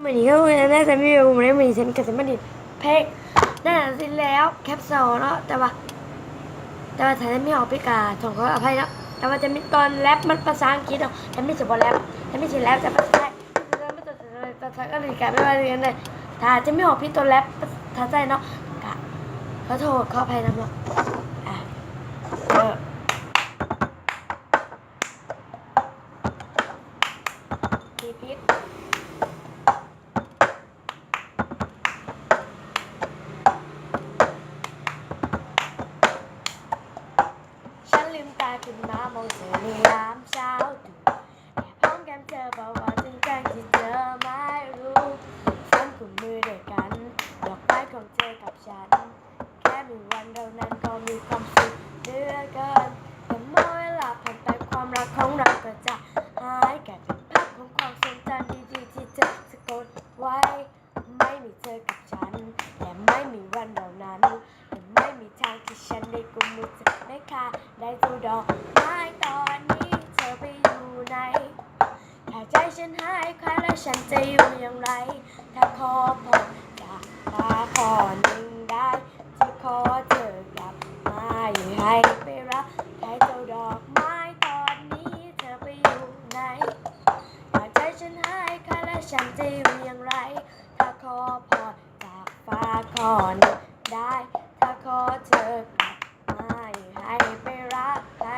วันนี้ก็น่าจะไม่รู้ไม่ได้มีฉันกับสมัดิเพลงน่าจะสิ้นแล้วแคปโซเนาะแต่ว่าฉันไม่ออกพิกาถงขออภัยเนาะแต่ว่าจะมีตอนแรปมันภาษาอังกฤษเนาะฉันไม่ใช่บอแรปฉันไม่ใช่แรปแต่ภาษาไทยไม่ต้องเลยภาษาอังกฤษกันไม่ว่าเรียนเลยถ้าจะไม่ออกพี่ตัวแรปภาษาไทยเนาะกะขออภัยนะเนาะอ่ะพีพิษฉันลืมตาขึ้นมามองเธอในยามเช้าตรู่พร้อมกันเธอบอกว่าถึงการที่เธอไม่รู้ฉันกุมมือด้วยกันดอกไม้ของเธอกับฉันแค่มีวันเรานั้นก็มีความสุขเหลือเกินแต่เมื่อเวลาผ่านไปความรักของเราก็จะหายกลายเป็นภาพของความทรงจำดีๆที่เธอสะกดไว้ไม่มีเธอกับฉันและไม่มีวันเรานั้นและไม่มีทางที่ฉันได้กุมมือเธอได้ค่ะได้ดูดอกไม้ตอนนี้เธอไปอยู่ไหนถ้าใจฉันหายใครแล้วฉันจะอยู่อย่างไรถ้าขอพรจากฟ้าขอหนึ่งได้จะขอเธอกลับมาอยู่ให้ไปรับให้เจ้าดอกไม้ตอนนี้เธอไปอยู่ไหนถ้าใจฉันหายใครแล้วฉันจะอยู่อย่างไรถ้าขอพรจากฟ้าขอหนึ่งได้ถ้าขอเธอกลับมาอยู่ให้ไปรักใคร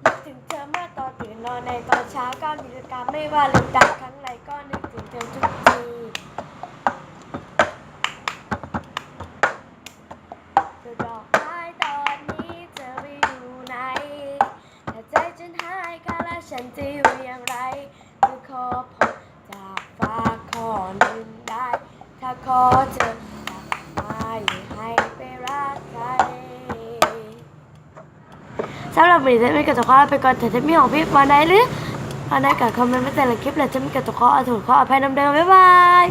นึกถึงเธอเมื่อตอนตื่นนอนในตอนเช้าก้าวกิจกรรมไม่ว่าลืมตาครั้งไรก็นึกถึงเธอทุกทีเธอดอกไม้ตอนนี้เธอไปอยู่ไหนถ้าใจฉันหายค่าแล้วฉันจะอยู่อย่างไรจะขอพรจากฟ้าขอหนึ่งได้ถ้าขอเธอกลับมาอยู่ให้ไปรักใครสำหรับวันนี้จะไม่กระตุกข้อไปก่อนแต่จะไม่ออกพี่วันไหนหรือวันไหนกับคอมเมนต์ไม่แต่ละคลิปเลยจะไม่กระตุกข้อเอาถูกข้ออภัยนำเดิมบ๊ายบาย